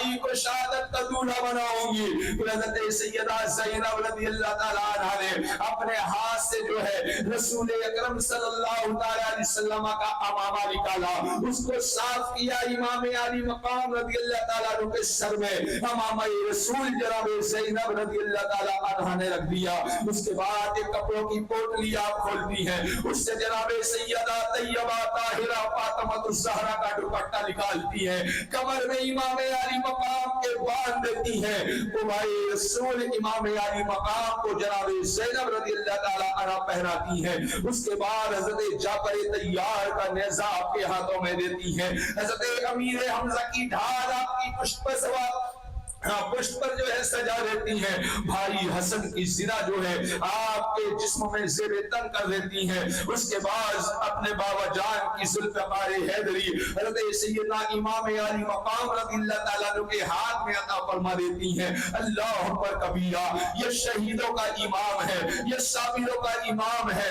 بھائی کو شہادت کا دولہا بناؤں گی. حضرت سیدہ زینب رضی اللہ تعالیٰ عنہ نے اپنے ہاتھ سے جو ہے رسول اکرم صلی اللہ تعالیٰ علیہ وسلم کا امامہ نکالا, اس کو صاف کیا, امام علی مقام رضی اللہ تعالیٰ عنہ کے سر میں امامہ رسول جناب زینب رضی اللہ تعالیٰ عنہ نے رکھ دیا. اس کے بعد ایک کپڑوں کی پوٹلی آپ کھولتی ہیں, اس سے جناب سیدہ طیبہ طاہرہ فاطمہ الزہرا کا دوپٹہ نکالتی ہے, کمر میں امام علی مقام کے باندھ دیتی ہے. تو بھائی رسول امام علی مقام کو جناب زینب رضی اللہ تعالیٰ عنہ پہناتی ہے. اس کے بعد حضرت جعفر طیار کا نیزہ آپ کے ہاتھوں میں دیتی ہے. حضرت امیر حمزہ کی ڈھال آپ کی پشت پر سوار پشت پر جو ہے سجا دیتی ہیں. بھائی حسن کی زنا جو ہے آپ کے جسم میں زیر تن کر دیتی ہیں. اس کے بعد اپنے بابا جان کی ذوالفقار حیدری حضرت سیدنا امام علی مقام رضی اللہ تعالیٰ عنہ کے ہاتھ میں عطا فرما دیتی ہیں. اللہ اکبر کبیرہ, یہ شہیدوں کا امام ہے, یہ صابروں کا امام ہے,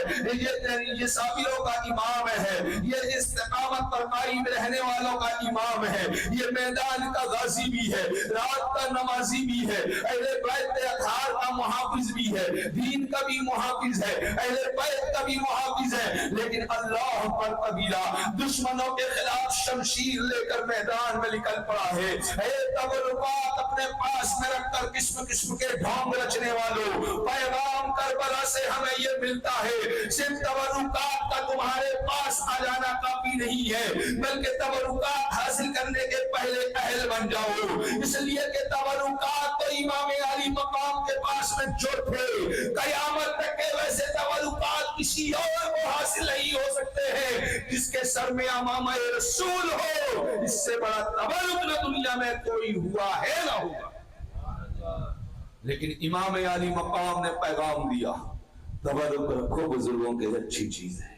یہ صابروں کا امام ہے, یہ استقامت پر قائم رہنے والوں کا امام ہے, یہ میدان کا غازی بھی ہے, رات کا نمازی بھی ہے, اہل بیت اطہار کا محافظ بھی ہے, دین کا بھی محافظ ہے, اہل بیت کا بھی محافظ ہے. لیکن اللہ پر قبیلہ دشمنوں کے خلاف شمشیر لے کر میدان میں نکل پڑا ہے. اے تبرکات اپنے پاس میں رکھ کر قسم قسم کے ڈھونگ رچنے والوں, پیغام کربلا سے ہمیں یہ ملتا ہے صرف تبرکات کا تمہارے پاس آ جانا کافی نہیں ہے, بلکہ تبرکات حاصل کرنے کے پہلے اہل بن جاؤ. اس لیے کہ تبرکات تو امام علی مقام کے پاس میں جو تھے, قیامت تک کے ویسے تبرکات کسی اور کو حاصل نہیں ہو سکتے ہیں جس کے سر میں امامہ رسول ہو. اس سے بڑا تبرک نہ دنیا میں کوئی ہوا ہے نہ ہوگا. لیکن امام علی مقام نے پیغام دیا, تبرک رکھو بزرگوں کے اچھی چیز ہے,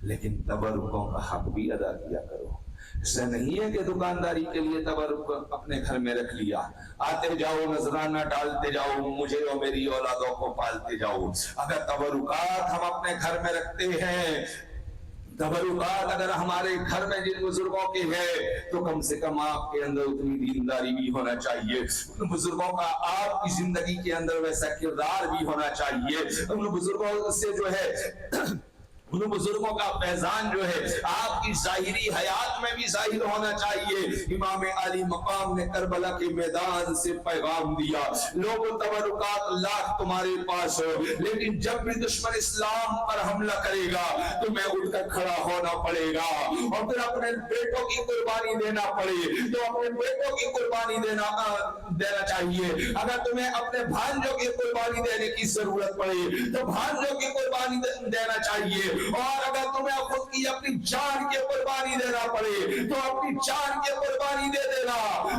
لیکن تبرکوں کا حق بھی ادا کیا کرو. اس سے نہیں ہے کہ دکانداری کے لیے تبرک اپنے گھر میں رکھ لیا, آتے جاؤ نذرانہ ڈالتے جاؤ, مجھے اور میری اولادوں کو پالتے جاؤ. اگر تبرکات ہم اپنے گھر میں رکھتے ہیں, تبرکات اگر ہمارے گھر میں جن بزرگوں کے ہے, تو کم سے کم آپ کے اندر اتنی دینداری بھی ہونا چاہیے, ان بزرگوں کا آپ کی زندگی کے اندر ویسا کردار بھی ہونا چاہیے, ان بزرگوں سے جو ہے ان بزرگوں کا فیضان جو ہے آپ کی ظاہری حیات میں بھی ظاہر ہونا چاہیے. امام علی مقام نے کربلا کے میدان سے پیغام دیا, لوگوں تبرکات لاکھ تمہارے پاس ہو, لیکن جب بھی دشمن اسلام پر حملہ کرے گا تمہیں اٹھ کر کھڑا ہونا پڑے گا, اور پھر اپنے بیٹوں کی قربانی دینا پڑے تو اپنے بیٹوں کی قربانی دینا چاہیے. اگر تمہیں اپنے بھانجوں کی قربانی دینے کی ضرورت پڑے تو بھانجوں کی قربانی دینا چاہیے, اور اگر تمہیں خود کی اپنی جان کی قربانی دینا پڑے تو اپنی جان کی قربانی دے دینا.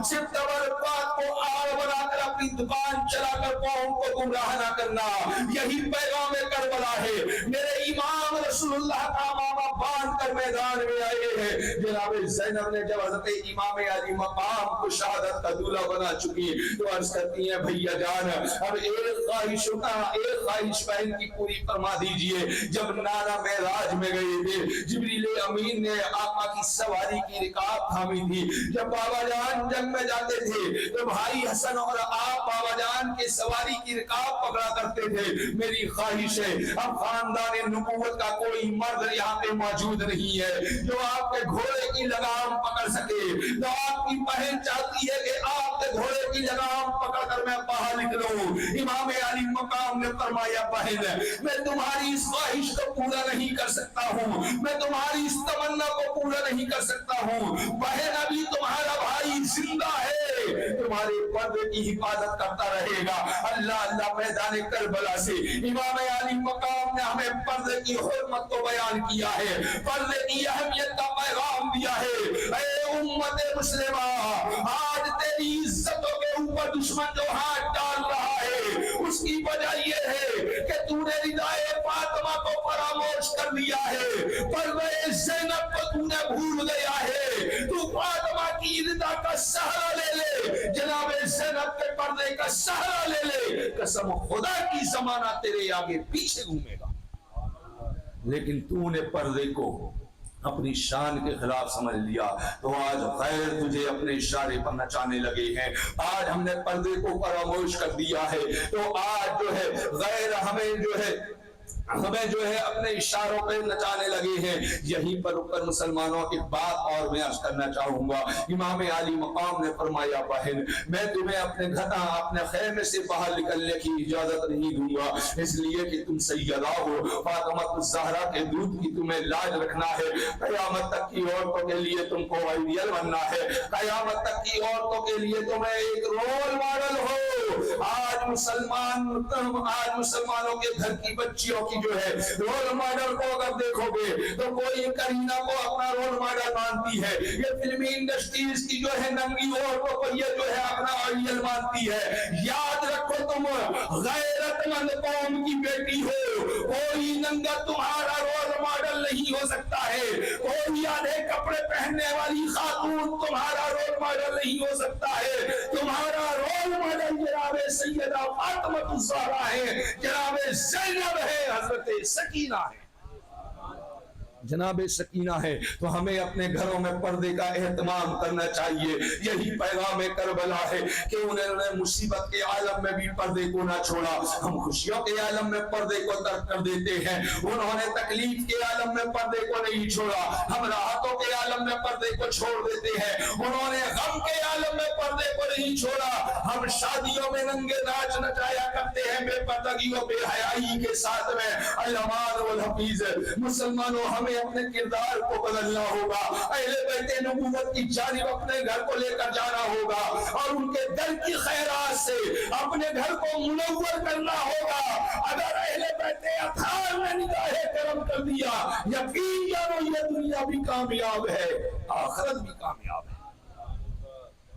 صرف تبرکات کو آڑ بنا کر اپنی دکان چلا کر قوم کو گمراہ نہ کرنا, یہی پیغام کربلا ہے. میرے امام رسول اللہ کا امامہ باندھ کر میدان میں آئے ہیں. جناب زینب نے جب حضرت امام علی مقام کو شہادت کا دولہا بنا چکی تو عرض کرتی ہیں, بھیا جان اب ایک خواہش بہن کی پوری فرما دیجئے. جب نانا معراج میں گئے تھے, جبریل امین نے آقا کی سواری کی رکاب تھامی تھی. جب بابا جان جنگ میں جاتے تھے تو بھائی حسن اور آپ بابا جان کے سواری کی رکاب پکڑا کرتے تھے. میری خواہش ہے اب خاندان نبوت کا کوئی مرد یہاں پہ موجود نہیں ہے جو آپ کے گھوڑے کی لگام پکڑ سکے, تو آپ کی بہن چاہتی ہے کہ آپ کے گھوڑے کی لگام پکڑ کر میں باہر نکلوں. امام علی مقام نے فرمایا, بہن میں تمہاری اس خواہش کو پورا نہیں کر سکتا ہوں, میں تمہاری اس تمنا کو پورا نہیں کر سکتا ہوں. بہن ابھی تمہارا بھائی زندہ ہے, تمہارے پردے کی حفاظت کرتا رہے گا. اللہ اللہ میدان کربلا سے امام علی مقام نے ہمیں پردے کی حرمت کو بیان کیا ہے, پردے کی اہمیت کا پیغام دیا ہے. اے امت مسلمہ, آج تیری عزتوں کے اوپر دشمن جو ہاتھ ڈال رہا ہے اس کی وجہ یہ ہے کہ تو نے ردائے فاطمہ کو فراموش کر دیا ہے, پردے زینب کو تو نے بھول گیا ہے. تو فاطمہ کی رضا کا سہارا لے لے, جناب زینب کے پردے کا سہارا لے لے, قسم خدا کی زمانہ تیرے آگے پیچھے گھومے گا. لیکن تو نے پردے کو اپنی شان کے خلاف سمجھ لیا تو آج غیر تجھے اپنے اشارے پر نچانے لگے ہیں. آج ہم نے پردے کو فراموش کر دیا ہے تو آج جو ہے غیر ہمیں جو ہے اپنے اشاروں پہ نچانے لگے ہیں. یہیں پر اوپر مسلمانوں ایک بات اور میں عرض کرنا چاہوں گا. امام علی مقام نے فرمایا بہن میں تمہیں اپنے خیمے سے باہر نکلنے کی اجازت نہیں دوں گا اس لیے کہ تم سیدہ ہو. فاطمہ الزہرا کے دودھ کی تمہیں لاج رکھنا ہے. قیامت تک کی عورتوں کے لیے تم کو آئیڈیل بننا ہے. قیامت تک کی عورتوں کے لیے تمہیں ایک رول ماڈل ہو. آج مسلمانوں کے گھر کی بچیوں کی جو ہے رول ماڈل کو اگر دیکھو گے تو کوئی کرینہ کو اپنا رول ماڈل مانتی ہے. یہ فلمی انڈسٹریز کی جو ہے ننگی عورتوں کو یہ جو ہے اپنا آئیڈیل مانتی ہے. یاد رکھو تم غیرت مند قوم کی بیٹی ہو. کوئی ننگا تمہارا رول ماڈل نہیں ہو سکتا ہے. کوئی آدھے کپڑے پہننے والی خاتون تمہارا رول ماڈل نہیں ہو سکتا ہے. تمہارا رول ماڈل جناب سیدہ فاطمہ الزہرا ہے, جناب زینب ہے, حضرت سکینہ ہے, جناب سکینہ ہے. تو ہمیں اپنے گھروں میں پردے کا اہتمام کرنا چاہیے. یہی پیغام کربلا ہے کہ انہوں نے مصیبت کے عالم میں بھی پردے کو نہ چھوڑا. ہم خوشیوں کے عالم میں پردے کو ترک کر دیتے ہیں, انہوں نے تکلیف کے عالم میں پردے کو نہیں چھوڑا. ہم راحتوں کے عالم میں پردے کو چھوڑ دیتے ہیں, انہوں نے غم کے عالم میں پردے کو نہیں چھوڑا. ہم شادیوں میں ننگے ناچ نچایا کرتے ہیں بے پردگی و بے حیائی کے ساتھ میں. علمان والحفیظ مسلمانوں ہمیں اپنے کردار کو بدلنا ہوگا. اہل بیت نبوت کی جانب اپنے گھر کو لے کر جانا ہوگا اور ان کے در کی خیرات سے اپنے گھر کو منور کرنا ہوگا. اگر اہل بیت اطہار نے نگاہ کرم کر دیا یقین جانو یہ دنیا بھی کامیاب ہے آخرت بھی کامیاب ہے.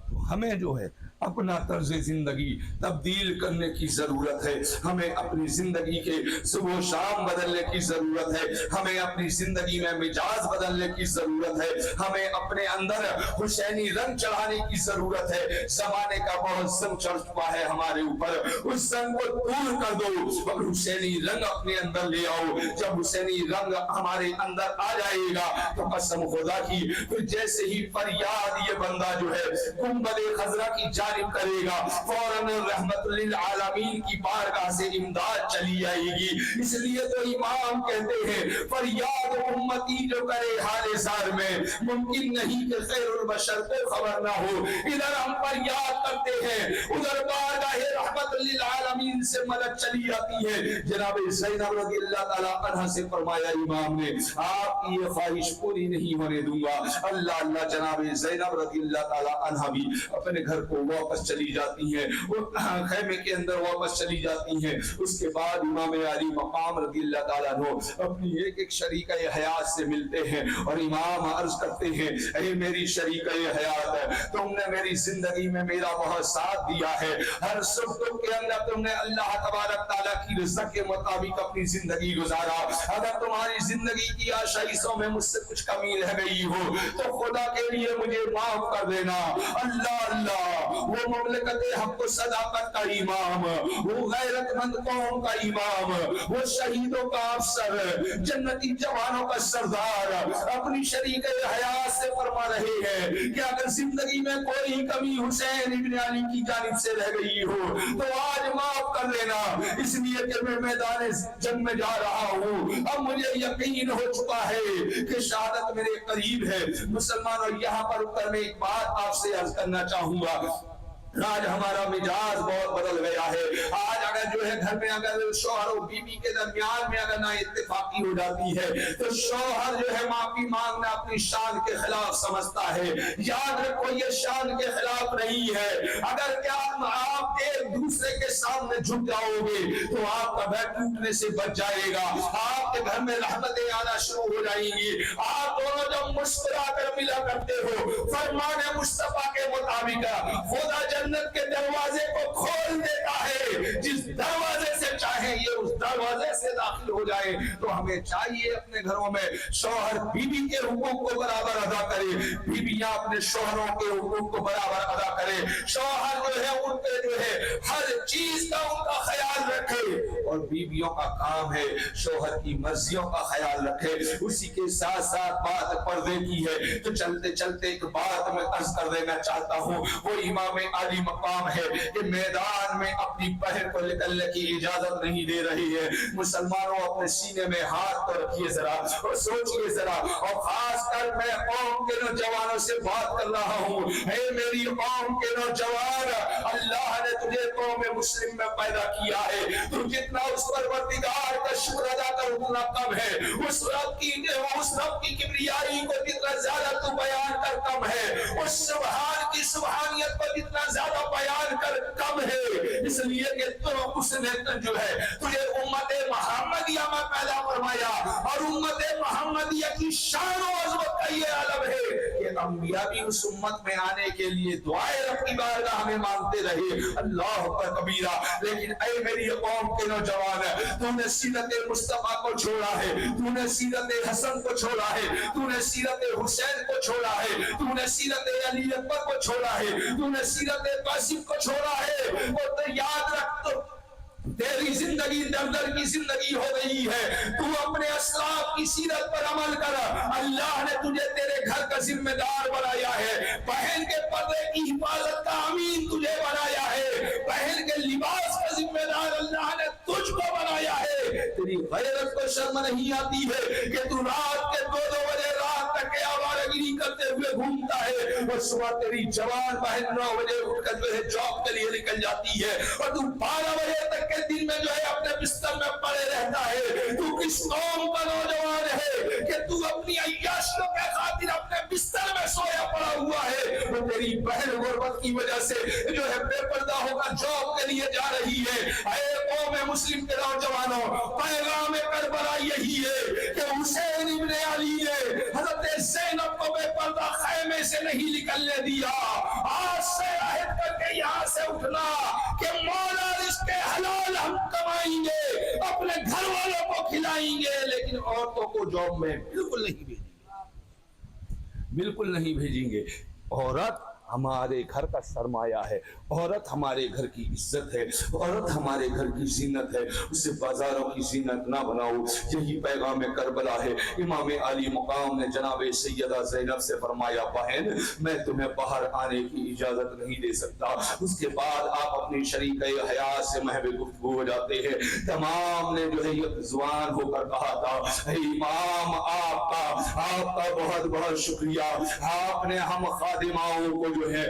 تو ہمیں جو ہے اپنا طرز زندگی تبدیل کرنے کی ضرورت ہے. ہمیں اپنی زندگی کے صبح و شام بدلنے کی ضرورت ہے. ہمیں اپنی زندگی میں مزاج بدلنے کی ضرورت ہے. ہمیں اپنے اندر حسینی رنگ چڑھانے کی ضرورت ہے. زمانے کا بہت زنگ چڑھ چکا ہے ہمارے اوپر, اس زنگ کو دور کر دو اور حسینی رنگ اپنے اندر لے آؤ. جب حسینی رنگ ہمارے اندر آ جائے گا تو قسم خدا کی پھر جیسے ہی فریاد یہ بندہ جو ہے گنبد خضرا کی جانب کرے گا فوراً رحمت للعالمین کی بارگاہ سے امداد چلی آئے گی. اس لیے تو امام کہتے ہیں فریاد امتی جو کرے حال زار میں ممکن نہیں کہ خیر البشر کو خبر نہ ہو. ادھر ہم فریاد کرتے ہیں ادھر بارگاہ رحمت للعالمین سے مدد چلی آتی ہے. جناب زینب رضی اللہ تعالیٰ عنہ سے فرمایا امام نے آپ کی یہ خواہش پوری نہیں ہونے دوں گا. اللہ اللہ جناب زینب رضی اللہ تعالیٰ عنہ بھی اپنے گھر کو واپس چلی جاتی ہیں, وہ خیمے کے اندر واپس چلی جاتی ہیں. اس کے بعد امام علی مقام رضی اللہ تعالیٰ عنہ اپنی ایک ایک شریکہ حیات سے ملتے ہیں اور امام عرض کرتے ہیں اے میری شریکہ حیات تم نے میری زندگی میں میرا بہت ساتھ دیا ہے. ہر سکھ کے اندر تم نے اللہ تبارک تعالیٰ کی رضا کے مطابق اپنی زندگی گزارا. اگر تمہاری زندگی کی آشائشوں میں مجھ سے کچھ کمی رہ گئی ہو تو خدا کے لیے مجھے معاف کر دینا. اللہ اللہ وہ مملکت حق و صداقت کا امام, وہ غیرت مند قوم کا امام, وہ شہیدوں کا افسر, جنتی جوانوں کا سردار اپنی شریک حیات سے فرما رہے ہیں کہ اگر زندگی میں کوئی کمی حسین ابن علی کی جانب سے رہ گئی ہو تو آج معاف کر دینا, اس لیے کہ میں میدان جنگ میں جا رہا ہوں. اب مجھے یقین ہو چکا ہے کہ شہادت میرے قریب ہے. مسلمانوں یہاں پر اتر میں ایک بات آپ سے عرض کرنا چاہوں گا. آج ہمارا مزاج بہت بدل گیا ہے. آج اگر جو ہے گھر میں اگر شوہر و بیوی کے درمیان میں اگر نہ اتفاقی ہو جاتی ہے تو شوہر جو ہے معافی مانگنا اپنی شان کے خلاف سمجھتا ہے. یاد رکھو یہ شان کے خلاف نہیں ہے. اگر کیا آپ ایک دوسرے کے سامنے جھک جاؤ گے تو آپ کا گھر ٹوٹنے سے بچ جائے گا. آپ کے گھر میں رحمتیں آنا شروع ہو جائیں گی. آپ دونوں جب مسکرا کر ملا کرتے ہو فرمان مصطفیٰ کے مطابق خدا جنت کے دروازے کو کھول دیتا ہے. جس دروازے سے چاہے یہ اس دروازے سے داخل ہو جائے. تو ہمیں چاہیے اپنے گھروں میں شوہر بیوی کے حقوق کو برابر ادا کرے, بیویاں اپنے شوہروں کے حقوق کو برابر ادا کرے. شوہر جو ہے ان پہ جو ہے ہر چیز کا ان کا خیال رکھے اور بیویوں کا کام ہے شوہر کی مرضیوں کا خیال رکھے. اسی کے ساتھ ساتھ بات پردے کی ہے تو چلتے چلتے ایک بات میں عرض کر دینا چاہتا ہوں. وہ امام عالی مقام ہے کہ میدان میں اپنی بہن کو نکلنے کی اجازت نہیں دے رہی ہے. مسلمانوں اپنے سینے میں ہاتھ تو رکھیے ذرا اور سوچئے ذرا, اور خاص کر میں قوم کے نوجوانوں سے بات کر رہا ہوں. اے میری قوم کے نوجوان, اللہ نے تجھے قوم مسلم میں پیدا کیا ہے, تو جتنا اس پروردگار کا شکر ادا کر اتنا کم ہے. اس رب کی کبریائی کو جتنا زیادہ تو بیان کر کم ہے, اس سبحان کی سبحانیت کو جتنا زیادہ بیان کر کم ہے. اس لیے کہ تو اس نے جو ہے تجھے امت محمدیہ میں پیدا فرمایا, اور امت محمدیہ کی شان و عظمت کا یہ عالم ہے کہ انبیاء بھی اس امت میں آنے کے لیے دعائیں رب کی بارگاہ میں مانگتے رہے. اللہ اکبر کبیرہ. لیکن اے میری قوم کے نوجوان, تو نے سیرت مصطفیٰ کو چھوڑا ہے, تو نے سیرت حسن کو چھوڑا ہے, تو نے سیرت حسین کو چھوڑا ہے, تو نے سیرت علی اکبر کو چھوڑا ہے, تو نے سیرت قاسم کو چھوڑا ہے. وہ تو یاد رکھ, تو تیری زندگی دردر کی زندگی ہو گئی ہے. تو اپنے اسلاف کی سیرت پر عمل کر. اللہ نے تجھے تیرے گھر کا ذمہ دار بنایا ہے, بہن کے پردے کی حفاظت کا امین تجھے بنایا ہے, بہن کے لباس کا ذمہ دار اللہ نے تجھ کو بنایا ہے. تیری غیرت کو شرم نہیں آتی ہے کہ تو رات کے 2 بجے رات تک آوارگیری کرتے ہوئے گھومتا ہے, اور صبح تیری جوان بہن 9 بجے اٹھ کر جو ہے جاب کے لیے نکل جاتی ہے, اور تو 12 بجے تک کے دن میں جو ہے اپنے بستر میں پڑے رہتا ہے. تو کس قوم کا نوجوان ہے کہ تو اپنی عیاشیوں کے خاطر اپنے بستر میں سویا پڑا ہوا ہے, وہ تیری بہن غربت کی وجہ سے جو ہے بے پردہ ہو کر جاب کے لیے جا رہی ہے. اے قوم مسلم کے نوجوانوں, پیغام کربلا یہی ہے کہ حسین ابن علی نے حضرت زینب کو بے پردہ خیمے سے نہیں نکلنے دیا. آج سے عہد کر کے یہاں سے اٹھنا کہ مولا رزق حلال ہم کمائیں گے, اپنے گھر والوں کو کھلائیں گے, لیکن عورتوں کو جاب میں بالکل نہیں بھیجیں گے, بالکل نہیں بھیجیں گے. عورت ہمارے گھر کا سرمایہ ہے, عورت ہمارے گھر کی عزت ہے, عورت ہمارے گھر کی زینت ہے, اسے بازاروں کی زینت نہ بناؤ. یہی پیغام کربلا ہے. امام عالی مقام نے جناب سیدہ زینب سے فرمایا, بہن میں تمہیں باہر آنے کی اجازت نہیں دے سکتا. اس کے بعد آپ اپنی شریکہ حیات سے محو گفتگو ہو جاتے ہیں. تمام نے جو ہے یہ زبان ہو کر کہا تھا, اے امام آپ کا بہت بہت شکریہ, آپ نے ہم خادماؤں کو جو ہے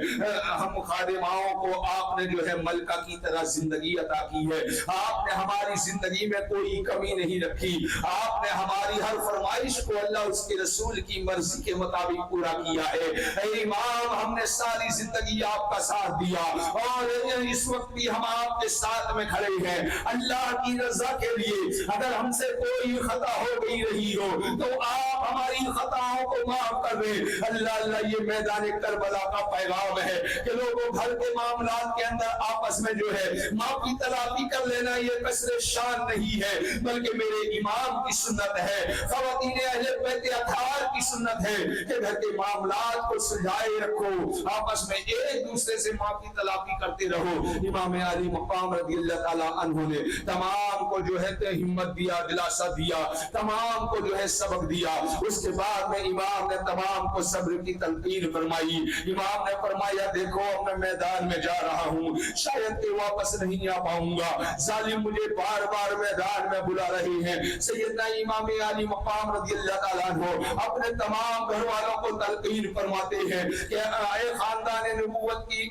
ہم خادماؤں کو آپ نے جو ہے ملکہ کی طرح زندگی عطا کی ہے. آپ نے ہماری زندگی میں کوئی کمی نہیں رکھی, آپ نے ہماری ہر فرمائش کو اللہ اس کے رسول کی مرضی کے مطابق پورا کیا ہے. اے امام ہم نے ساری زندگی آپ کا ساتھ دیا, اور اس وقت بھی ہم آپ کے ساتھ میں کھڑے ہیں اللہ کی رضا کے لیے. اگر ہم سے کوئی خطا ہو گئی رہی ہو تو آپ ہماری خطاؤں کو معاف کر دیں. اللہ یہ میدان کربلا کا پیغام ہے کہ لوگوں گھر کے معاملات کے اندر آپس میں جو ہے معافی تلافی کر لینا یہ کسر شان نہیں ہے, بلکہ میرے امام کی سنت ہے, خواتین اہل بیت اطہار کی سنت ہے کہ گھر کے معاملات کو سلجھائے رکھو, آپس میں ایک دوسرے سے معافی تلافی کرتے رہو. امام علی مقام رضی اللہ تعالی عنہ نے تمام کو جو ہے ہمت دیا, دلاسا دیا, تمام کو جو ہے سبق دیا. اس کے بعد میں امام نے تمام کو صبر کی تلقین فرمائی. امام نے فرمایا, دیکھو میں میدان میں جا رہا ہوں, شاید کہ واپس نہیں آ پاؤں گا, ظالم مجھے بار بار میدان میں بلا رہے ہیں. سیدنا امام علی مقام رضی اللہ تعالیٰ عنہ اپنے تمام گھر والوں کو تلقین فرماتے ہیں کہ اے خاندان نبوت کی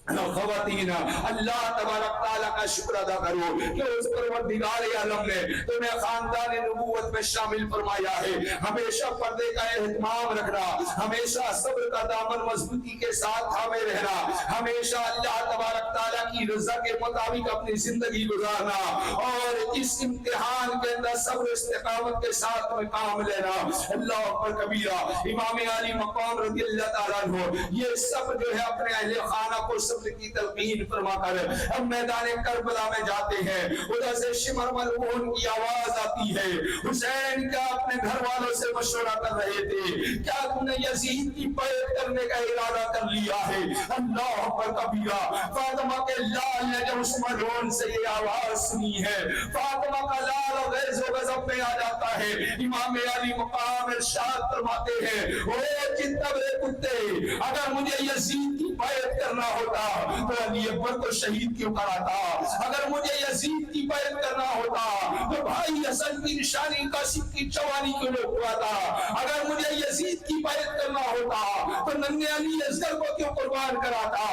خواتین, اللہ تبارک تعالیٰ کا شکر ادا کرو کہ اس پروردگار عالم نے تمہیں خاندان نبوت میں شامل فرمایا ہے. ہمیشہ پردے کا اہتمام رکھنا, ہمیشہ صبر کا دامن مضبوطی کے ساتھ تھامے رہنا, ہمیشہ اللہ تبارک تعالیٰ کی رضا کے مطابق اپنی زندگی گزارنا, اور اس امتحان کے اندر صبر استقامت کے ساتھ میں کام لینا. اللہ اکبر کبیرہ. امام علی مقام رضی اللہ تعالیٰ عنہ یہ سب جو ہے اپنے اہل خانہ کو صبر کی تلقین فرما کر اب میدان کربلا میں جاتے ہیں. ادھر سے شمر ملعون کی آواز آتی ہے, حسین کیا اپنے گھر والوں سے مشورہ کر رہے تھے؟ کیا تم نے یزید کی بیعت کرنے کا ارادہ کر لیا ہے؟ اللہ پر کبیرہ. فاطمہ کے لال نے جب اس ملعون سے یہ آواز سنی ہے, فاطمہ کا لال اور غیظ و غضب میں آ جاتا ہے. امام علی مقام ارشاد فرماتے ہیں, او چتبرے کتے, اگر مجھے یزید کی بیعت کرنا ہوتا تو علی اکبر کو شہید کیوں کراتا؟ اگر مجھے یزید کی بیعت کرنا ہوتا تو بھائی حسن کی نشانی قاسم کی چوانی کیوں روکواتا؟ اگر مجھے یزید کی بیعت کرنا ہوتا تو ننھے علی اصغر کو کیوں قربان کراتا؟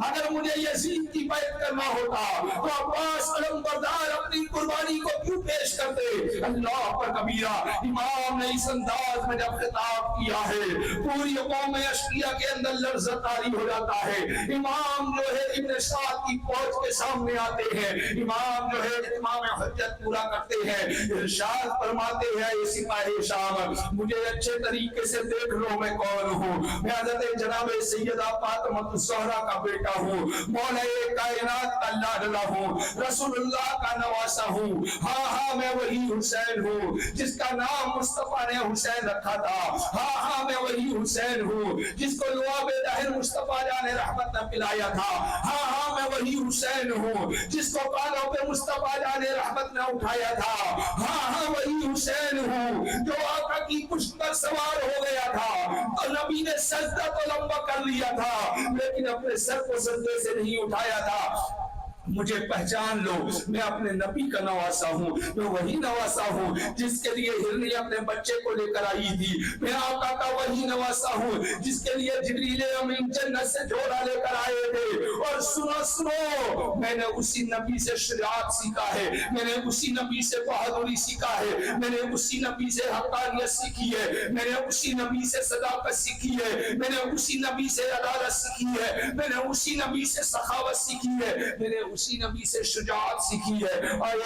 اگر مجھے یزید کی بیعت کرنا ہوتا تو عباس علمبردار اپنی قربانی کو کیوں پیش کرتے؟ اللہ پر کبیرہ. امام نے اس انداز میں جب خطاب کیا ہے, پوری قوم اشقیہ کے اندر لرزہ طاری ہو جاتا ہے. امام جو ہے ابن سعد کی فوج کے سامنے آتے ہیں, امام جو ہے اتمام حجت پورا کرتے ہیں, ارشاد فرماتے ہیں, اے سپاہی شام, مجھے اچھے طریقے سے دیکھ لو میں کون ہوں. میں حضرت جناب سیدہ فاطمہ الزہرا کا بیٹا ہوں, مولا کائنات کا لاڈلا ہوں, رسول اللہ کا نواسا ہوں. ہاں ہاں میں وہی حسین ہوں جس کا نام مصطفیٰ نے حسین رکھا تھا. ہاں ہاں میں وہی حسین ہوں جس کو لعاب دہر مصطفیٰ جان رحمت نے پلایا تھا. ہاں ہاں میں وہی حسین ہوں جس کو کانوں پہ مصطفیٰ جان رحمت نے اٹھایا تھا. ہاں ہاں وہی حسین ہوں جو آقا کی پشت پر سوار ہو گیا تھا اور نبی نے سجدہ تو لمبا کر لیا تھا لیکن اپنے سر کو سجدے سے نہیں اٹھایا تھا. مجھے پہچان لو, میں اپنے نبی کا نواسا ہوں, میں وہی نواسا ہوں جس کے لیے ہرنی اپنے بچے کو لے کر آئی تھی. میں آقا کا وہی نواسا ہوں جس کے لیے جبریل امین جنت سے جوڑا لے کر آئے تھے. اور سنو سنو, میں نے اسی نبی سے شجاعت سیکھا ہے, میں نے اسی نبی سے بہادری سیکھا ہے, میں نے اسی نبی سے حقانیت سیکھی ہے, میں نے اسی نبی سے صداقت سیکھی ہے, میں نے اسی نبی سے عدالت سیکھی ہے, میں نے اسی نبی سے سخاوت سیکھی ہے, میں نے اسی نبی سے شجاعت سیکھی ہے. اور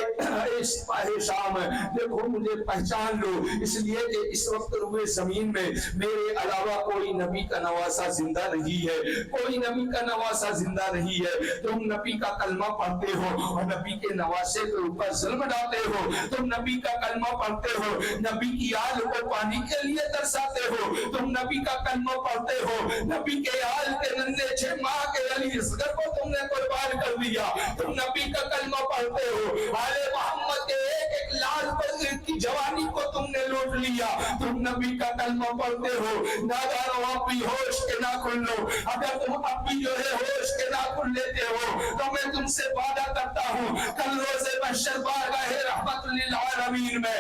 اے سپاہی شام, دیکھو مجھے پہچان لو, اس لیے کہ اس وقت روئے زمین میں میرے علاوہ کوئی نبی کا نواسا زندہ نہیں ہے, کوئی نبی کا نواسا زندہ نہیں ہے. تم نبی کا کلمہ پڑھتے ہو اور نبی کے نواسے کے اوپر ظلم ڈالتے ہو. تم نبی کا کلمہ پڑھتے ہو, نبی کی آل کو پانی کے لیے ترساتے ہو. تم نبی کا کلمہ پڑھتے ہو, نبی کے آل کے ننھے چھ ماہ کے علی اصغر کو تم نے قربان کر دیا. تم نبی کا کلمہ پڑھتے ہو, آل محمد کے ایک ایک لال پر کی جوانی کو تم نے لوٹ لیا. تم نبی کا کلمہ پڑھتے ہو, نادانو اب بھی ہوش کے ناخن لو. اگر تم اب بھی جو ہے ہوش کے ناخن لیتے ہو تو میں تم سے وعدہ کرتا ہوں کل روز محشر بارگاہ رحمت للعالمین میں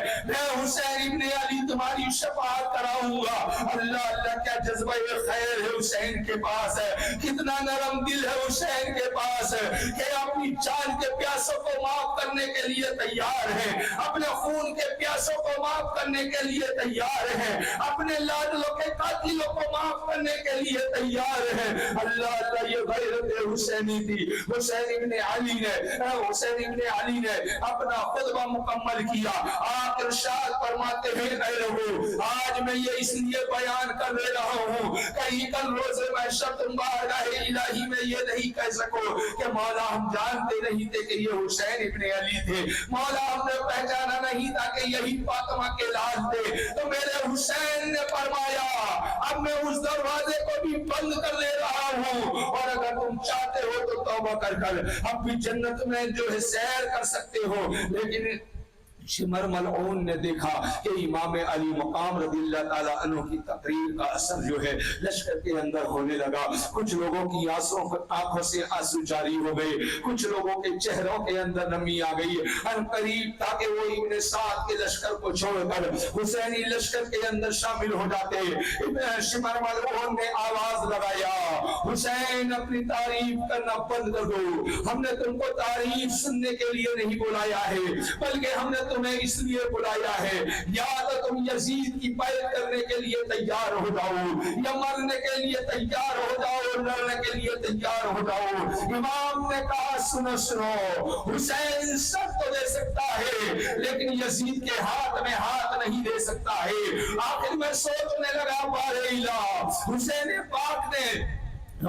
حسین ابن علی تمہاری شفاعت کراؤں گا. اللہ اللہ کیا جذبہ خیر ہے حسین کے پاس ہے, کتنا نرم دل ہے حسین کے پاس ہے کہ اپنی جان کے پیاسوں کو معاف کرنے کے لیے تیار ہے, اپنے خون کے پیاسوں کو معاف کرنے کے لیے تیار ہے, اپنے لاڈلوں کے قاتلوں کو معاف کرنے کے لیے تیار ہے. اللہ اللہ یہ غیرت حسینی تھی. حسین ابن علی نے اپنا خطبہ مکمل کیا. آخر ارشاد فرماتے ہیں, اے لوگو آج میں یہ اس لیے بیان کر دے رہا ہوں کہیں کل روز محشر تم بارگاہ الہی میں یہ نہیں کہہ سکو کہ مولا ہم جانتے نہیں تھے کہ یہ حسین ابن علی تھے, مولا ہم نے پہچانا نہیں تھا کہ یہی فاطمہ کے لال تھے. تو میرے حسین نے فرمایا اب میں اس دروازے کو بھی بند کر دے رہا ہوں, اور اگر تم چاہتے ہو تو توبہ کر اب بھی جنت میں جو ہے سیر کر سکتے ہو. لیکن شمر ملعون نے دیکھا کہ امام علی مقام رضی اللہ تعالیٰ عنہ کی تقریر کا اثر جو ہے لشکر کے اندر ہونے لگا. کچھ لوگوں کی آنکھوں سے آنسو جاری ہو گئے, کچھ لوگوں کے چہروں کے اندر نمی آ گئی. ان قریب تھا کہ وہ ابن سعد کے لشکر کو چھوڑ کر حسینی لشکر کے اندر شامل ہو جاتے. شمر ملعون نے آواز لگایا, حسین اپنی تعریف کرنا بند کر دو, ہم نے تم کو تعریف سننے کے لیے نہیں بلایا ہے بلکہ ہم نے تمہیں اس لیے بلایا ہے یا تو تم یزید کی بیعت کرنے کے لیے تیار ہو جاؤ یا مرنے کے لیے تیار ہو جاؤ, لڑنے کے لیے تیار ہو جاؤ. امام نے کہا سنو سنو, حسین سب تو دے سکتا ہے لیکن یزید کے ہاتھ میں ہاتھ نہیں دے سکتا ہے. آخر میں سوچنے لگا بارے الہ, حسین پاک نے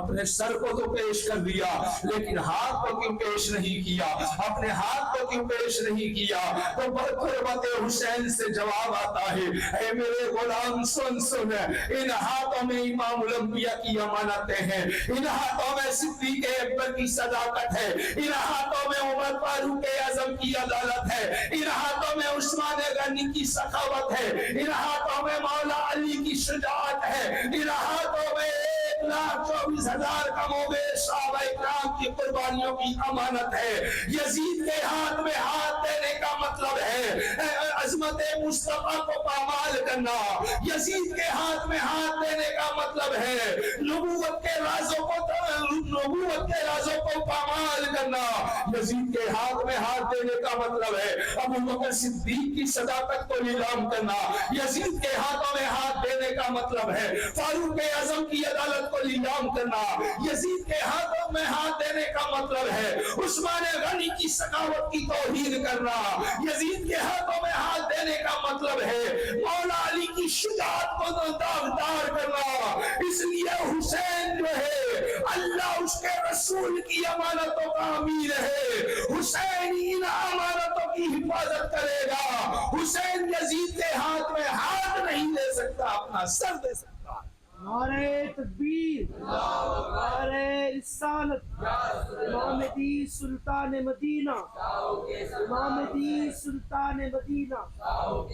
اپنے سر کو تو پیش کر دیا لیکن ہاتھ کو کیوں پیش نہیں کیا؟ اپنے ہاتھ کو کیوں پیش نہیں کیا؟ تو برقربت حسین سے جواب آتا ہے، اے میرے غلام سن سن، ان ہاتھوں میں امام الانبیاء کی امانتیں ہیں، ان ہاتھوں میں صدیق اکبر کی صداقت ہے، ان ہاتھوں میں عمر فاروق اعظم کی عدالت ہے، ان ہاتھوں میں عثمان غنی کی سخاوت ہے، ان ہاتھوں میں مولا علی کی شجاعت ہے، ان ہاتھوں میں 1,24,000 کم و بیش صحابہ اکرام کی قربانیوں کی امانت ہے۔ یزید کے ہاتھ میں ہاتھ دینے کا مطلب ہے عظمت مصطفیٰ کو پامال کرنا، یزید کے ہاتھ میں ہاتھ دینے کا مطلب ہے نبوت کے رازوں کو پامال کرنا، یزید کے ہاتھ میں ہاتھ دینے کا مطلب ہے ابو بکر صدیق کی صداقت کو نیلام کرنا، یزید کے ہاتھوں میں ہاتھ دینے کا مطلب ہے فاروق اعظم کی عدالت کو نیلام کرنا، یزید کے ہاتھوں میں ہاتھ دینے کا مطلب ہے عثمان غنی کی سخاوت کی توہین کرنا، یزید کے ہاتھوں میں ہاتھ دینے کا مطلب ہے مولا علی کی شجاعت کو داغدار کرنا۔ اس لیے حسین جو ہے اللہ اس کے رسول کی امانتوں کا امیر ہے، حسین ان امانتوں کی حفاظت کرے گا، حسین یزید کے ہاتھ میں ہاتھ نہیں دے سکتا، اپنا سر دے سکتا۔ نعرہ تکبیر، نعرہ رسالت، امام دی سلطان مدینہ، امام دی سلطان مدینہ،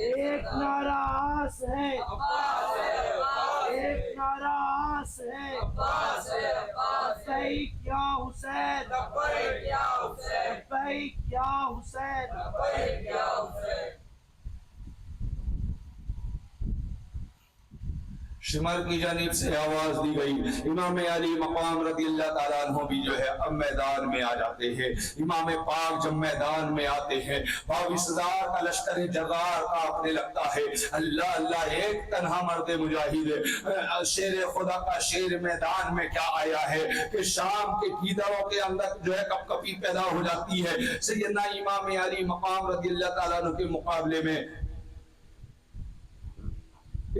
ایک نعرہ آس ہے، ایک نعرہ آس ہے، لبیک یا حسین، لبیک یا حسین۔ شمر کی جانب سے آواز دی گئی، امام علی مقام رضی اللہ تعالیٰ عنہ بھی جو ہے اب میدان میں آ جاتے ہیں۔ امام پاک جب میدان میں آتے ہیں 22,000 کا لشکر جرار کانپنے لگتا ہے۔ اللہ اللہ، ایک تنہا مرد مجاہد، شیر خدا کا شیر میدان میں کیا آیا ہے کہ شام کے گیدڑوں کے اندر جو ہے کپ کپی پیدا ہو جاتی ہے۔ سیدنا امام علی مقام رضی اللہ تعالیٰ عنہ کے مقابلے میں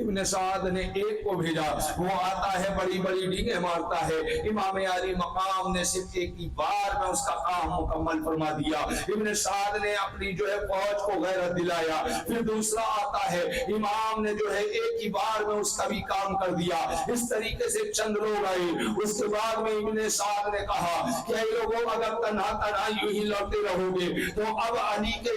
ابن سعد نے ایک کو بھیجا، وہ آتا ہے بڑی بڑی ڈینگیں مارتا ہے، امام علی مقام نے صرف ایک ہی بار میں اس کا کام مکمل فرما دیا۔ ابن سعد نے اپنی جو ہے فوج کو غیرت دلایا، پھر دوسرا آتا ہے، امام نے جو ہے ایک ہی بار میں اس کا بھی کام کر دیا۔ اس طریقے سے چند لوگ آئے، اس کے بعد میں ابن سعد نے کہا کہ اے لوگوں، اگر تنہا تنہا یوں ہی لڑتے رہو گے تو اب علی کا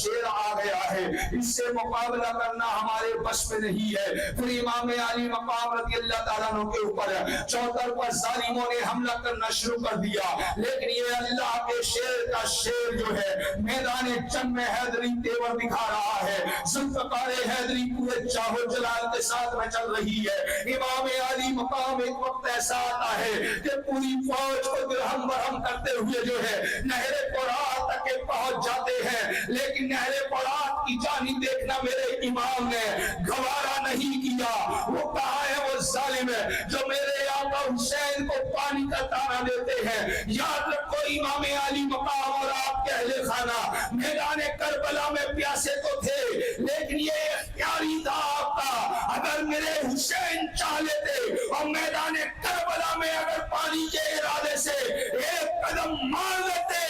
شیر آ گیا ہے، اس سے مقابلہ کرنا ہمارے بس میں نہیں ہے۔ پھر امام علی مقام رضی اللہ تعالیٰ عنہ کے اوپر چوتر پر ظالموں نے حملہ کرنا شروع کر دیا، لیکن یہ اللہ کے شیر کا شیر جو ہے میدان جنگ میں حیدری تیور دکھا رہا ہے، ذوالفقار حیدری پورے چاہو جلال کے ساتھ میں چل رہی ہے۔ امام علی مقام ایک وقت ایسا آتا ہے کہ پوری فوج کو درہم برہم کرتے ہوئے جو ہے نہر فرات تک پہنچ جاتے ہیں، لیکن نہر فرات کی جانب دیکھنا میرے امام نے گوارا نہیں کیا۔ وہ کہا ہے وہ ظالم ہے جو میرے آقا حسین کو پانی کا تانا دیتے ہیں۔ یاد رکھو امام علی مقام اور آپ کے اہل خانہ میدان کربلا میں پیاسے تو تھے، لیکن یہ اختیاری تھا آپ کا، اگر میرے حسین چاہ لیتے اور میدان کربلا میں اگر پانی کے ارادے سے ایک قدم مار لیتے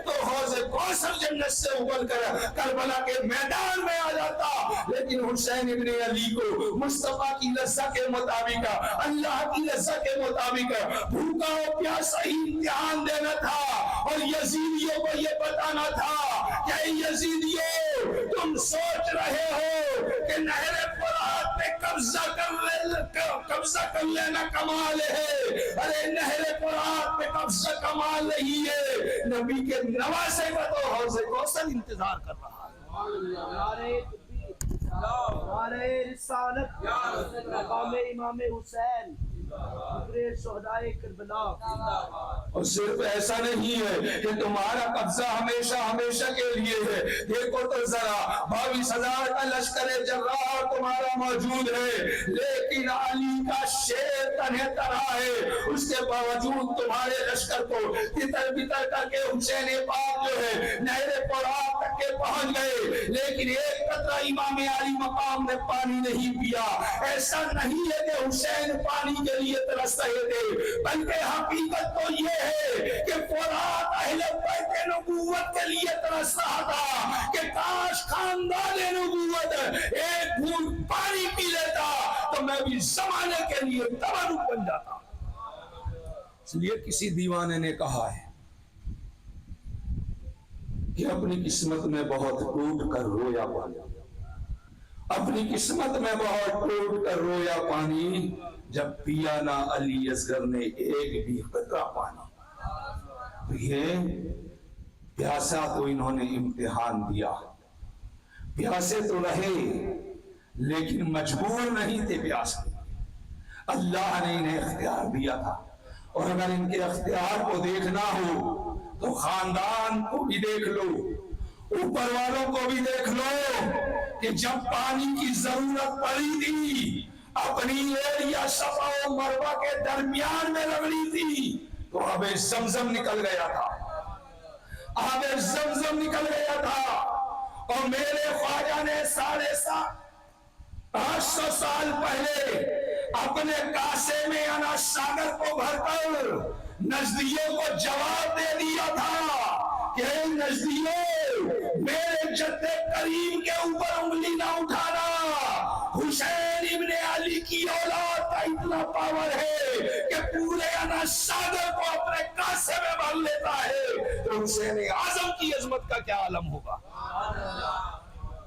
تو حوض کوثر جنت سے ابل کر کربلا کے میدان میں آ جاتا، لیکن حسین ابن علی کو مصطفیٰ کی لذت کے مطابق، اللہ کی لذت کے مطابق بھوکا و پیاسا ہی امتحان دینا تھا، اور یزیدیوں کو یہ بتانا تھا کہ یزیدیوں تم سوچ رہے ہو کہ نہر فرات پہ قبضہ کر لینا کمال ہے، ارے نہر فرات پہ قبضہ کمال نہیں ہے، نبی کے نواسے کا تو حوض کوثر انتظار کر رہا ہے۔ نعرہ رسالت، مقام امام حسین، شہدائے کربلا۔ اور صرف ایسا نہیں ہے کہ تمہارا قبضہ ہمیشہ ہمیشہ کے لیے ہے، دیکھو تو ذرا 22,000 کا لشکر جرار تمہارا موجود ہے، لیکن علی کا شیر تنہ تنہا ہے، اس کے باوجود تمہارے لشکر کو تتر بتر کر کے حسین پاک جو ہے نہر فرات تک کے پہنچ گئے، لیکن ایک قطرہ امام علی مقام نے پانی نہیں پیا۔ ایسا نہیں ہے کہ حسین پانی کے لیے ترس رہے تھے، بلکہ حقیقت تو یہ ہے کہ فرات اہل بیت نبوت کے لیے ترس رہا تھا کہ کاش خاندان نبوت ایک بوند پانی پی لیتا تو میں بھی زمانے کے لیے تبرک بن جاتا۔ اس لیے کسی دیوانے نے کہا ہے کہ اپنی قسمت میں بہت ٹوٹ کر رویا پانی، اپنی قسمت میں بہت ٹوٹ کر رویا پانی، جب پیا نہ علی اصغر نے ایک بھی قطرہ پانی۔ تو یہ پیاسا تو انہوں نے امتحان دیا، پیاسے تو رہے لیکن مجبور نہیں تھے پیاسے، اللہ نے انہیں اختیار دیا تھا۔ اور اگر ان کے اختیار کو دیکھنا ہو تو خاندان کو بھی دیکھ لو، اوپر والوں کو بھی دیکھ لو کہ جب پانی کی ضرورت پڑی تھی اپنی ایریا صفا و مروہ کے درمیان میں رگڑی تھی تو آب زمزم نکل گیا تھا، آب زمزم نکل گیا تھا۔ اور میرے خواجہ نے 850 سال پہلے اپنے کاسے میں انا ساگر کو بھر کر نزدیوں کو جواب دے دیا تھا کہ نزدیوں میرے جد کریم کے اوپر انگلی نہ اٹھانا، حسین ابن علی کی اولاد کا اتنا پاور ہے کہ پورے انا ساگر کو اپنے کاسے میں بھر لیتا ہے، تو حسین اعظم کی عظمت کا کیا عالم ہوگا۔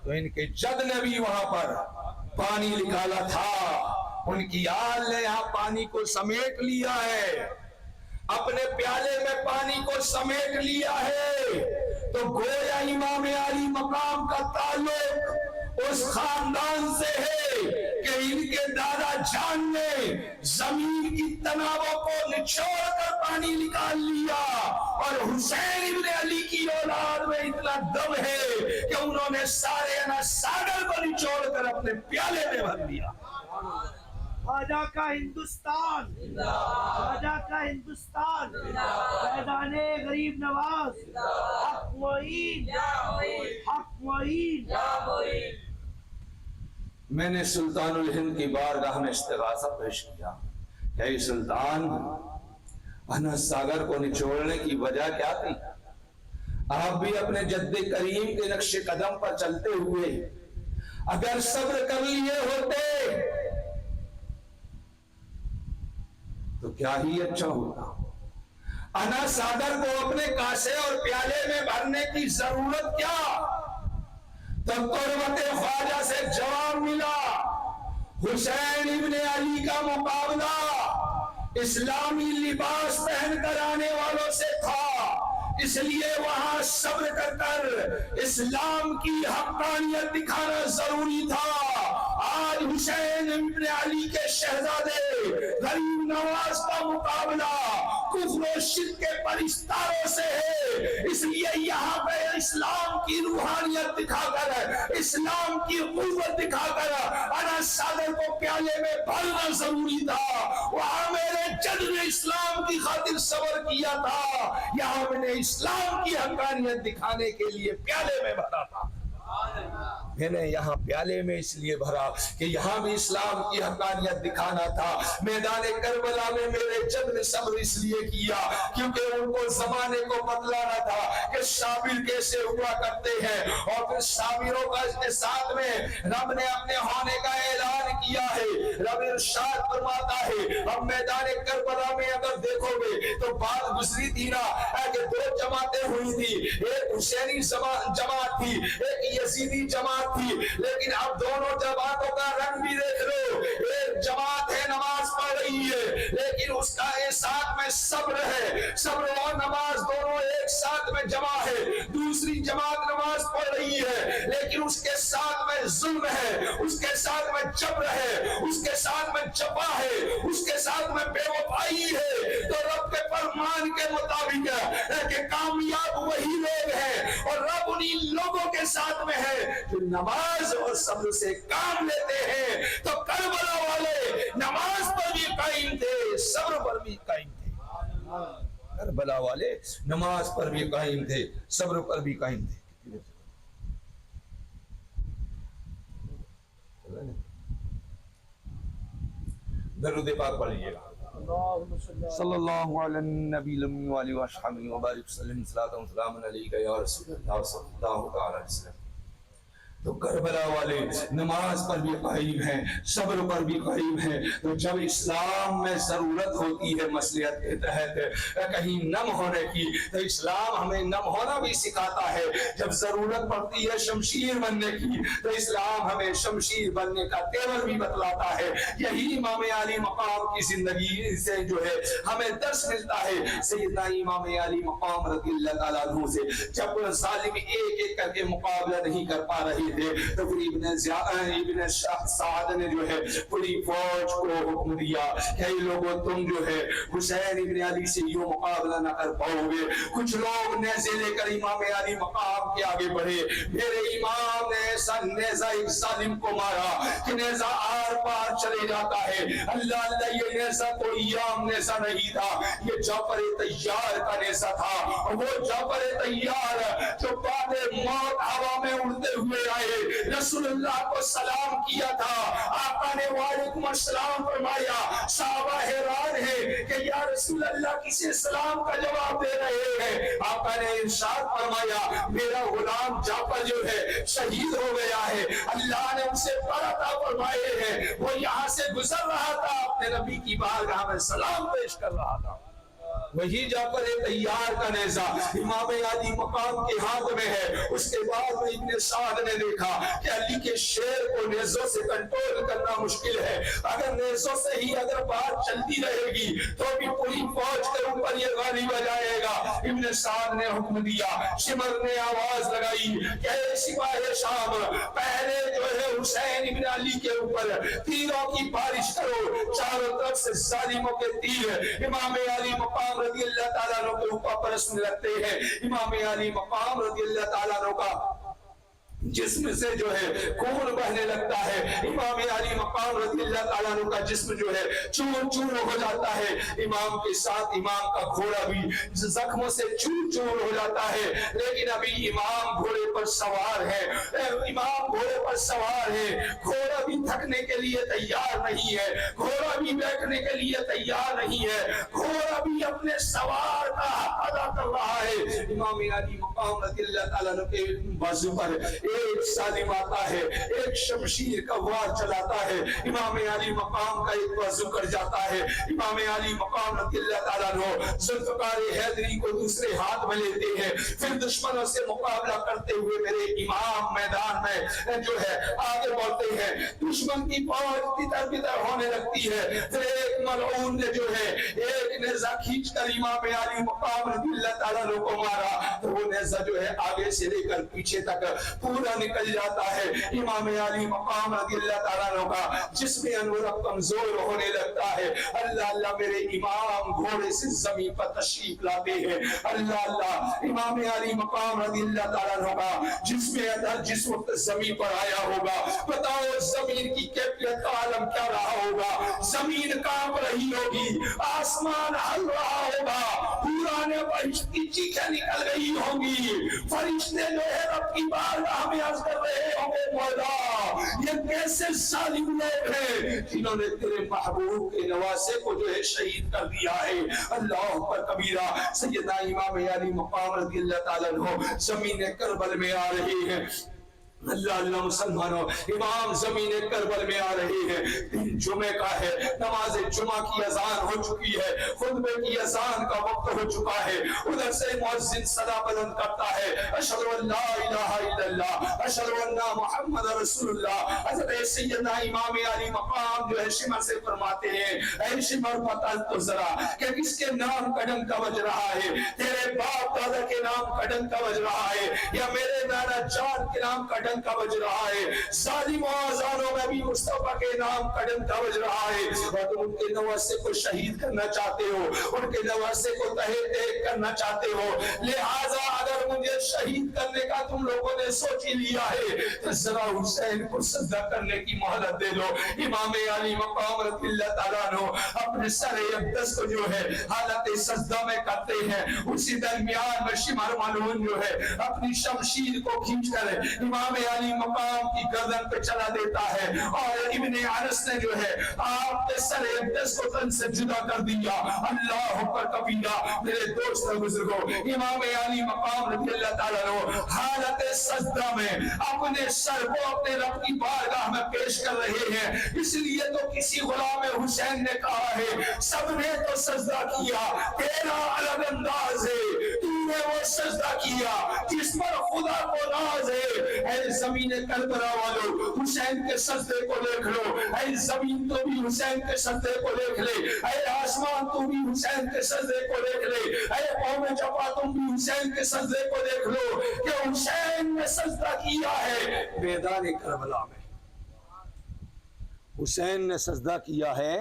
تو ان کے جد نے بھی وہاں پر پانی نکالا تھا، ان کی آل نے یہاں پانی کو سمیٹ لیا ہے، اپنے پیالے میں پانی کو سمیٹ لیا ہے۔ تو گویا امام علی مقام کا تعلق اس خاندان سے ہے کہ ان کے دادا جان نے زمین کی تناؤں کو نچوڑ کر پانی نکال لیا، اور حسین ابن علی کی اولاد میں اتنا دم ہے کہ انہوں نے سارے انا ساگر کو نچوڑ کر اپنے پیالے میں بھر لیا۔ خواجہ کا ہندوستان، خواجہ کا ہندوستان، میدان غریب نواز، حق معین، حق معین۔ میں نے سلطان الہند کی بارگاہ میں استغاثہ پیش کیا کہ اے سلطان، انا ساگر کو نچوڑنے کی وجہ کیا تھی؟ آپ بھی اپنے جد کریم کے نقش قدم پر چلتے ہوئے اگر صبر کر لیے ہوتے تو کیا ہی اچھا ہوتا۔ انا ساگر کو اپنے کاسے اور پیالے میں بھرنے کی ضرورت کیا؟ تب قربت خواجہ سے جواب ملا، حسین ابن علی کا مقابلہ اسلامی لباس پہن کر آنے والوں سے تھا، اس لیے وہاں صبر کر کر اسلام کی حقانیت دکھانا ضروری تھا۔ آج حسین ابن علی کے شہزادے غریب نواز کا مقابلہ کفر و شرک کے پرستاروں سے ہے، اس لیے یہاں پہ اسلام کی روحانیت دکھا کر، اسلام کی قوت دکھا کر انا ساگر کو پیالے میں بھرنا ضروری تھا۔ وہاں میرے جد نے اسلام کی خاطر صبر کیا تھا، یہاں میں نے اسلام کی حقانیت دکھانے کے لیے پیالے میں بھرا تھا۔ میں نے یہاں پیالے میں اس لیے بھرا کہ یہاں بھی اسلام کی حقانیت دکھانا تھا۔ میدان کربلا میں میرے جد نے صبر اس لیے کیا کیونکہ ان کو زمانے کو بتلانا تھا کہ شابر کیسے ہوا کرتے ہیں، اور پھر شابروں کا اس کے ساتھ میں رب نے اپنے ہونے کا اعلان کیا ہے۔ رب ارشاد فرماتا ہے، اب میدان کربلا میں اگر دیکھو گے تو بات گزری تھی نا کہ دو جماعتیں ہوئی تھی، ایک حسینی جماعت تھی، ایک یزیدی جماعت تھی، لیکن اب دونوں جماعتوں کا رنگ بھی دیکھ لو۔ ایک جماعت ہے نماز پڑھ رہی ہے لیکن اس کا ایک ساتھ میں صبر ہے، صبر اور نماز دونوں ایک ساتھ میں جمع ہے۔ دوسری جماعت نماز پڑھ رہی ہے لیکن اس کے ساتھ میں ظلم ہے، اس کے ساتھ میں جبر ہے، اس کے ساتھ میں جفا ہے، اس کے ساتھ میں بے وفائی ہے، تو رب کے فرمان کے مطابق ہے کہ کامیاب وہی لوگ ہیں اور رب انہی لوگوں کے ساتھ میں ہے جو نماز اور صبر سے کام لیتے ہیں۔ تو کربلا والے نماز پر بھی قائم تھے، صبر پر بھی قائم تھے۔ کربلا والے نماز پر بھی قائم تھے، صبر پر بھی قائم تھے۔ درود پاک پڑھ لیجیے گا۔ صلی اللہ علی النبی الامی وآلہ وصحبہ وبارک وسلم، صلاۃ و سلام علیک یا رسول اللہ صلی اللہ تعالی علیہ وسلم۔ تو کربلا والے نماز پر بھی قائم ہیں، صبر پر بھی قائم ہیں۔ تو جب اسلام میں ضرورت ہوتی ہے مصلحت کے تحت کہیں نم ہونے کی، تو اسلام ہمیں نم ہونا بھی سکھاتا ہے۔ جب ضرورت پڑتی ہے شمشیر بننے کی، تو اسلام ہمیں شمشیر بننے کا تیور بھی بتلاتا ہے۔ یہی امام علی مقام کی زندگی سے جو ہے ہمیں درس ملتا ہے۔ سیدنا امام علی مقام رضی اللہ تعالیٰ عنہ سے جب ظالم ایک ایک کر کے مقابلہ نہیں کر پا رہے تھے، تو پھر ابن سعد نے جو ہے پوری فوج کو حکم دیا کہ اے لوگوں تم جو ہے حسین ابن علی سے یوں مقابلہ نہ کر پاؤ گے۔ کچھ لوگ نیزے لے کر امام علی مقام کے آگے بڑھے، میرے امام نے ایسا نیزہ ایک ظالم کو مارا کہ نیزہ آر پار چلے جاتا ہے۔ اللہ اللہ، یہ نیزہ کوئی عام نیزہ نہیں تھا، یہ جعفر طیار کا نیزہ تھا۔ اور وہ جعفر طیار جو بعد موت ہوا میں اڑتے ہوئے آئے، رسول اللہ کو سلام کیا تھا، آقا نے وعلیکم السلام فرمایا۔ صحابہ حیران ہے کہ یا رسول اللہ کسے سلام کا جواب دے رہے ہیں؟ آقا نے ارشاد فرمایا میرا غلام جعفر جو ہے شہید ہو گیا ہے، اللہ نے اسے عطا فرمائے ہیں، وہ یہاں سے گزر رہا تھا، اپنے نبی کی بارگاہ میں سلام پیش کر رہا تھا۔ وہی جعفر طیار کا نیزہ امام علی مقام کے ہاتھ میں ہے۔ اس کے بعد میں ابن سعد نے دیکھا کہ علی کے شیر کو نیزوں سے کنٹرول کرنا مشکل ہے، اگر نیزوں سے ہی اگر بات چلتی رہے گی تو بھی پوری فوج کے اوپر یہ غالب آ جائے گا۔ ابن سعد نے حکم دیا، شمر نے آواز لگائی کہ اے سپاہ شام، پہلے جو ہے حسین ابن علی کے اوپر تیروں کی بارش کرو۔ چاروں طرف سے ظالموں کے تیر امام علی مقام رضی اللہ تعالیٰ عنہ کے اوپر برسنے لگتے ہیں۔ امام علی مقام رضی اللہ تعالیٰ عنہ کا جسم سے جو ہے خون بہنے لگتا ہے۔ امام علی مقام رضی اللہ تعالیٰ عنہ کا جسم جو ہے چور چور ہو جاتا ہے۔ امام کے ساتھ امام کا گھوڑا بھی زخموں سے چور چور ہو جاتا ہے، لیکن ابھی امام گھوڑے پر سوار ہے، امام گھوڑے پر سوار ہے، گھوڑا بھی تھکنے کے لیے تیار نہیں ہے، گھوڑا بھی بیٹھنے کے لیے تیار نہیں ہے، گھوڑا بھی اپنے سوار کا حق ادا کر رہا ہے۔ امام علی مقام رضی اللہ تعالیٰ عنہ کے بازو پر ایک ظالم آتا ہے، ایک شمشیر کا وار چلاتا ہے، امام علی مقام کا ایک بازو کر جاتا ہے۔ امام علی مقام رضی اللہ تعالیٰ عنہ ذوالفقار حیدری کو دوسرے ہاتھ میں لیتے ہیں، پھر دشمنوں سے مقابلہ کرتے ہوئے میرے امام میدان میں جو ہے آگے بڑھتے ہیں۔ دشمن کی فوج تتر بتر ہونے لگتی ہے، پھر ایک ملعون نے جو ہے ایک نیزہ کھینچ کر امام علی مقام رضی اللہ تعالیٰ عنہ کو مارا، تو وہ نیزہ جو ہے آگے سے لے کر پیچھے تک پورا نکل جاتا ہے۔ امام علی مقام رضی اللہ تعالیٰ عنہ کا جسم انور کمزور ہونے لگتا ہے۔ اللہ اللہ، میرے امام گھوڑے سے زمین پر تشریف لاتے ہیں۔ اللہ اللہ، امام علی مقام رضی اللہ تعالیٰ عنہ کا جسم اندر جس وقت زمین پر آیا ہوگا، بتاؤ زمین کی کیفیت کا عالم کیا رہا ہوگا؟ زمین کانپ رہی ہوگی، آسمان ہل رہا ہوگا، پرانے فرشتی چیخیں نکل رہی ہوں گی، فرشتے جو ہے رب کی بارگاہ میں عرض کر رہے ہوں گے مولا یہ کیسے ظالم لوگ ہیں جنہوں نے تیرے محبوب کے نواسے کو جو ہے شہید کر دیا ہے۔ اللہ اکبر کبیرہ۔ سیدنا امام علی مقام رضی اللہ تعالیٰ عنہ زمین کربل میں آ رہے ہیں۔ اللہ اللہ مسلمانوں، امام زمین کربل میں آ رہے ہیں، دن جمعے کا ہے، نماز جمعہ کی اذان ہو چکی ہے، خطبے کی اذان کا وقت ہو چکا ہے، ادھر سے مؤذن صدا بلند کرتا ہے، اشہد ان لا الہ الا اللہ اشہد ان محمد رسول اللہ۔ حضرت سیدنا امام علی مقام جو ہے شمر سے فرماتے ہیں، اے شمر بتا تو ذرا کہ کس کے نام کا ڈنکا بج رہا ہے، تیرے باپ دادا کے نام کا ڈنکا بج رہا ہے یا میرے نانا جان کے نام کا ڈنکا بج رہا ہے؟ ظالم آزانوں میں بھی مصطفیٰ کے نام کا ڈنکا بج رہا ہے، اور تم ان کے نواسے کو شہید کرنا چاہتے ہو، ان کے نواسے کو تہے تہے کرنا چاہتے ہو، لہٰذا اگر مجھے شہید کرنے کا تم لوگوں نے سوچ ہی لیا ہے تو ذرا حسین کو سجدہ کرنے کی مہلت دے دو۔ امام علی مقام رضی اللہ تعالیٰ عنہ اپنے سر اقدس کو جو ہے حالت سجدہ میں کرتے ہیں، اسی درمیان میں شمر ملعون جو ہے اپنی شمشیر کو کھینچ کر امام علی مقام کی گردن پہ چلا دیتا ہے، اور ابن انس نے جو ہے آپ کے سر اقدس کو تن سے جدا کر دیا۔ اللہ اکبر کبیرہ۔ میرے دوست بزرگوں، امام علی مقام رضی اللہ تعالیٰ عنہ حالت سجدہ میں اپنے سر کو اپنے رب کی بارگاہ میں پیش کر رہے ہیں، اس لیے تو کسی غلام حسین نے کہا ہے سب نے تو سجدہ کیا، تیرا الگ انداز ہے، تو نے وہ سجدہ کیا جس پر خدا کو ناز ہے۔ اے زمین کربلا والو، حسین کے سجدے کو دیکھ لو، اے زمین تو بھی حسین کے سجدے کو دیکھ لے، اے آسمان تو بھی حسین کے سجدے کو دیکھ لے، اے قوم جفا تم بھی حسین کے سجدے کو دیکھ لو کہ حسین نے سجدہ کیا ہے میدان کربلا میں۔ حسین نے سجدہ کیا ہے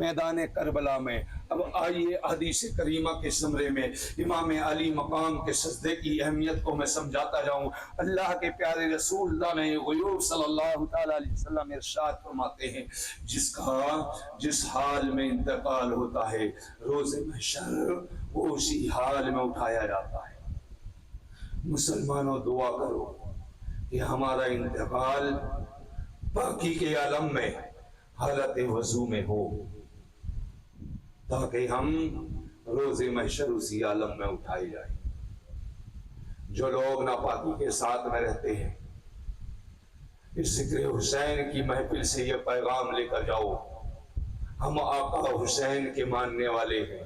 میدان کربلا میں۔ اب آئیے حدیث کریمہ کے سمرے میں امام علی مقام کے سجدے کی اہمیت کو میں سمجھاتا جاؤں۔ اللہ کے پیارے رسول اللہ نے غیور صلی اللہ تعالیٰ علیہ وسلم ارشاد فرماتے ہیں، جس حال میں انتقال ہوتا ہے روز محشر وہ اسی حال میں اٹھایا جاتا ہے۔ مسلمانوں دعا کرو کہ ہمارا انتقال باقی کے عالم میں حالت وضو میں ہو، تاکہ ہم روز محشر اسی عالم میں اٹھائے جائیں۔ جو لوگ ناپاکی کے ساتھ میں رہتے ہیں، اس ذکر حسین کی محفل سے یہ پیغام لے کر جاؤ، ہم آقا حسین کے ماننے والے ہیں،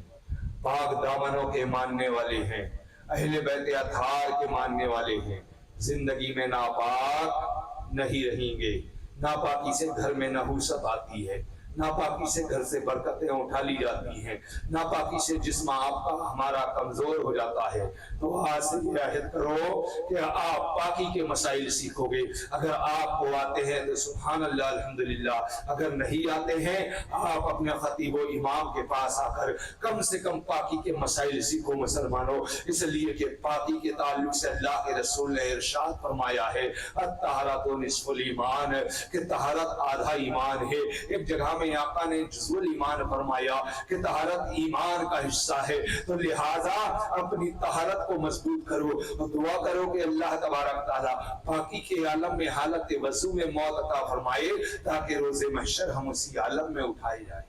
پاک دامنوں کے ماننے والے ہیں، اہل بیت اطہار کے ماننے والے ہیں، زندگی میں ناپاک نہیں رہیں گے۔ ناپاکی سے گھر میں نحوست آتی ہے، ناپاکی سے گھر سے برکتیں اٹھا لی جاتی ہیں، ناپاکی سے جسم آپ کا ہمارا کمزور ہو جاتا ہے۔ تو آج سے یہ عہد کرو کہ آپ پاکی کے مسائل سیکھو گے۔ اگر آپ کو آتے ہیں تو سبحان اللہ الحمدللہ، اگر نہیں آتے ہیں آپ اپنے خطیب و امام کے پاس آ کر کم سے کم پاکی کے مسائل سیکھو مسلمانوں، اس لیے کہ پاکی کے تعلق سے اللہ کے رسول نے ارشاد فرمایا ہے الطہارۃ نصف الایمان، کہ طہارت آدھا ایمان ہے۔ ایک جگہ میں آقا نے جزء الایمان فرمایا کہ طہارت ایمان کا حصہ ہے، تو لہٰذا اپنی طہارت کو مضبوط کرو اور دعا کرو کہ اللہ تبارک تعالیٰ پاکی کے عالم میں حالت وضو میں موت عطا فرمائے، تاکہ روز محشر ہم اسی عالم میں اٹھائے جائیں۔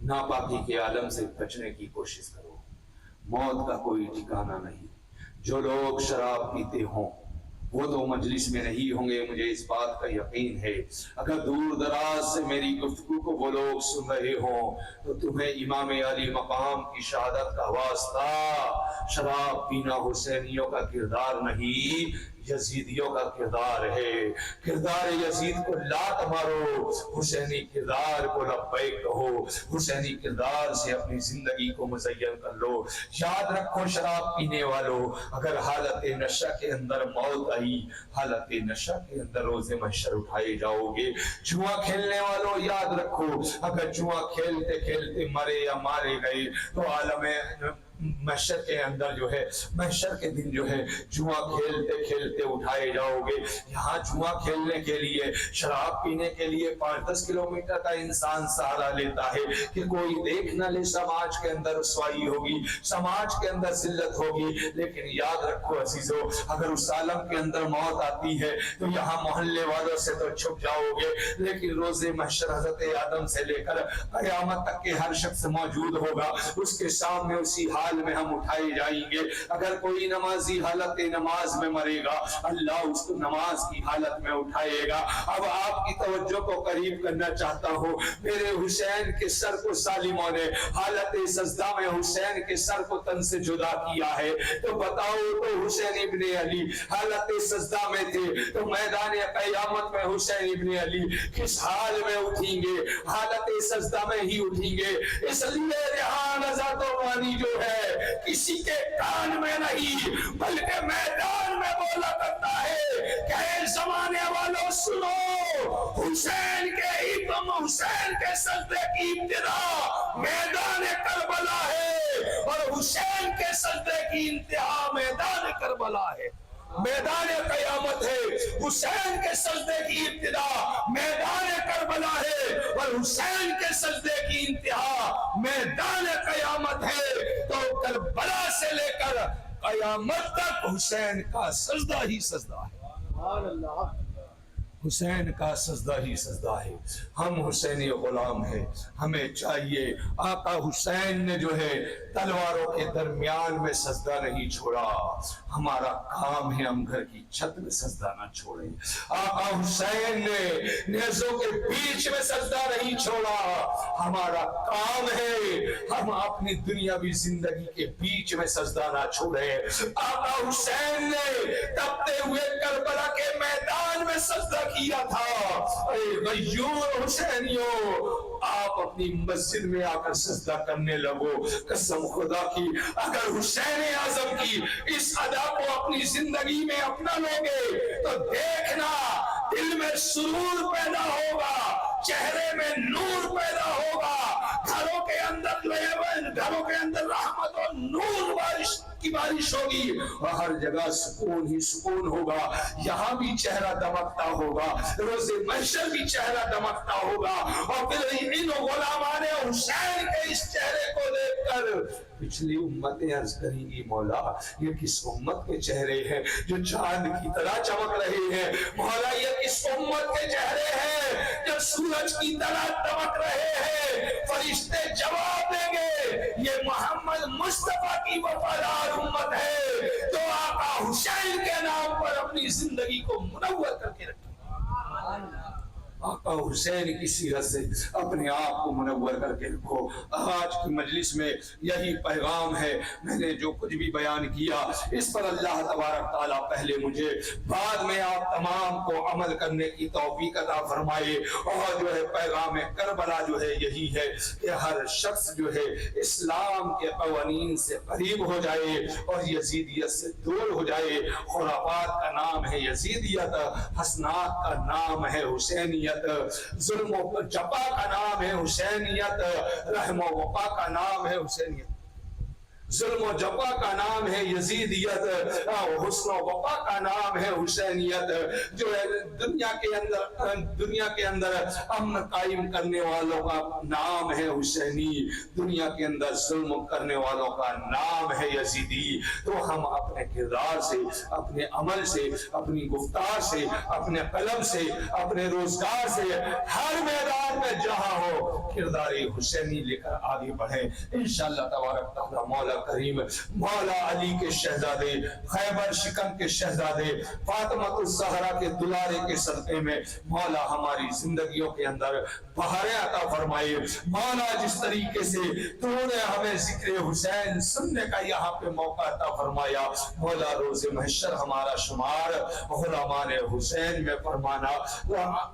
ناپاکی کے عالم سے بچنے کی کوشش کرو، موت کا کوئی ٹھکانہ نہیں۔ جو لوگ شراب پیتے ہوں وہ تو مجلس میں نہیں ہوں گے، مجھے اس بات کا یقین ہے۔ اگر دور دراز سے میری گفتگو کو وہ لوگ سن رہے ہوں تو تمہیں امام علی مقام کی شہادت کا واسطہ، شراب پینا حسینیوں کا کردار نہیں، یزیدیوں کا کردار ہے۔ کردار یزید کو لات مارو، حسینی کردار کو لبیک کہو، حسینی کردار سے اپنی زندگی کو مزین کر لو۔ یاد رکھو شراب پینے والوں، اگر حالت نشہ کے اندر موت آئی، حالت نشہ کے اندر روز محشر اٹھائے جاؤ گے۔ جوا کھیلنے والوں یاد رکھو، اگر جوا کھیلتے کھیلتے مرے یا مارے گئے تو عالم محشر کے اندر جو ہے، محشر کے دن جو ہے جوا کھیلتے کھیلتے اٹھائے جاؤ گے۔ یہاں جوا کھیلنے کے لیے، شراب پینے کے لیے 5-10 کلومیٹر کا انسان سہارا لیتا ہے کہ کوئی دیکھ نہ لے، سماج کے اندر رسوائی ہوگی، سماج کے اندر ذلت ہوگی۔ لیکن یاد رکھو عزیزو، اگر اس عالم کے اندر موت آتی ہے تو یہاں محلے والوں سے تو چھپ جاؤ گے، لیکن روز محشر حضرت آدم سے لے کر قیامت تک کے ہر شخص موجود ہوگا، اس کے سامنے اسی حال حال میں ہم اٹھائے جائیں گے. اگر کوئی نمازی حالت نماز میں مرے گا اللہ اس کو نماز کی حالت میں اٹھائے گا. اب آپ کی توجہ کو قریب کرنا چاہتا ہوں. میرے حسین کے سر کو ظالموں نے حالت سجدہ میں حسین کے سر کو تن سے جدا کیا ہے. تو بتاؤ تو حسین ابن علی حالت سجدہ میں تھے تو میدان قیامت میں حسین ابن علی کس حال میں اٹھیں گے؟ حالت سجدہ میں ہی اٹھیں گے. اس لیے ریحان ذات و مانی جو ہے کسی کے کان میں نہیں بلکہ میدان میں بولا کرتا ہے کہ اے زمانے والوں سنو، حسین کے اتم حسین کے سجدے کی ابتدا میدان کربلا ہے اور حسین کے سجدے کی انتہا میدان کربلا ہے. میدان قیامت ہے، حسین کے سجدے کی ابتدا میدان کربلا ہے اور حسین کے سجدے کی انتہا میدان قیامت ہے. تو کربلا سے لے کر قیامت تک حسین کا سجدہ ہی سجدہ ہے. سبحان اللہ. حسین کا سجدہ ہی سجدہ ہے. ہم حسینی غلام ہیں. ہمیں چاہیے آقا حسین نے جو ہے تلواروں کے درمیان میں سجدہ نہیں چھوڑا. ہمارا کام ہے ہم گھر کی چھت میں سجدہ نہ چھوڑیں. آقا حسین نے نیزوں کے بیچ میں سجدہ نہیں چھوڑا. ہمارا کام ہے ہم اپنی دنیاوی زندگی کے بیچ میں سجدہ نہ چھوڑیں. آقا حسین نے تپتے ہوئے کربلا کے میدان میں سجدہ کیا تھا. اے غیور حسینیوں، آپ اپنی مسجد میں آ کر سجدہ کرنے لگو. قسم خدا کی اگر حسین اعظم کی اس ادا کو اپنی زندگی میں اپنا لوگے تو دیکھنا دل میں سرور پیدا ہوگا، چہرے میں نور پیدا ہوگا، گھروں کے اندر جو ہے گھروں کے اندر رحمت اور نور بارش کی بارش ہوگی اور ہر جگہ سکون ہی سکون ہوگا. یہاں بھی چہرہ دمکتا ہوگا، روز محشر بھی چہرہ دمکتا ہوگا. اور پھر ان غلامان حسین کے اس چہرے کو دیکھ کر پچھلی امتیں عرض کریں گی مولا یہ کس امت کے چہرے ہیں جو چاند کی طرح چمک رہے ہیں؟ مولا یہ کس امت کے چہرے ہیں جو سورج کی طرح دمک رہے ہیں؟ فرشتے جواب دیں گے یہ محمد مصطفیٰ کی وفادار امت ہے جو آقا حسین کے نام پر اپنی زندگی کو منور کر کے رکھے. آقا حسین کی سیرت سے اپنے آپ کو منور کر کے رکھو. آج کی مجلس میں یہی پیغام ہے. میں نے جو کچھ بھی بیان کیا اس پر اللہ تبارک تعالیٰ پہلے مجھے بعد میں آپ تمام کو عمل کرنے کی توفیق عطا فرمائے. اور جو ہے پیغام کربلا جو ہے یہی ہے کہ ہر شخص جو ہے اسلام کے قوانین سے قریب ہو جائے اور یزیدیت سے دور ہو جائے. خرافات کا نام ہے یزیدیت، حسنات کا نام ہے حسینیت، ظلم و جفا کا نام ہے حسینیت، رحم و وفا کا نام ہے حسینیت. ظلم و جفا کا نام ہے یزیدیت، حسن و وفا کا نام ہے حسینیت. جو ہے دنیا کے اندر امن قائم کرنے والوں کا نام ہے حسینی، دنیا کے اندر ظلم کرنے والوں کا نام ہے یزیدی. تو ہم اپنے کردار سے، اپنے عمل سے، اپنی گفتار سے، اپنے قلم سے، اپنے روزگار سے ہر میدان میں جہاں ہو کردار حسینی لے کر آگے بڑھیں. انشاءاللہ تبارک تعالیٰ مولا کریم مولا علی کے شہزادے، خیبر شکن کے شہزادے، فاطمۃ الزہرا کے دلارے کے صدقے میں مولا ہماری زندگیوں کے اندر بہاریں عطا فرمائے. مولا جس طریقے سے تو نے ہمیں ذکر حسین سننے کا یہاں پہ موقع عطا فرمایا، مولا روز محشر ہمارا شمار غلامان حسین میں فرمانا،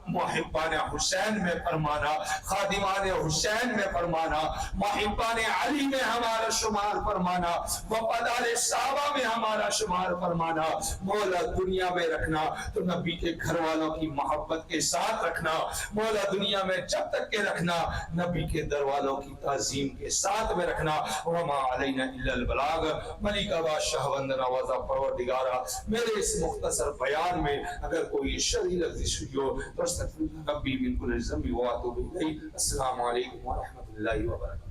محبان حسین میں فرمانا، خادمان حسین میں فرمانا، محبان علی میں ہمارا شمار فرمانا، وفادار صحابہ میں ہمارا شمار فرمانا. مولا دنیا میں رکھنا تو نبی کے گھر والوں کی محبت کے ساتھ رکھنا. مولا دنیا میں جب تک کے رکھنا نبی کے در والوں کی تعظیم کے ساتھ میں رکھنا. وما علینا الا البلاغ. ملکہ بادشاہ بند نوازہ پروردگارہ میرے اس مختصر بیان میں اگر کوئی شرعی لفظ ہوئی ہو تو استغفر ربی من کل ذنب واتوب الیہ. السلام علیکم ورحمۃ اللہ وبرکاتہ.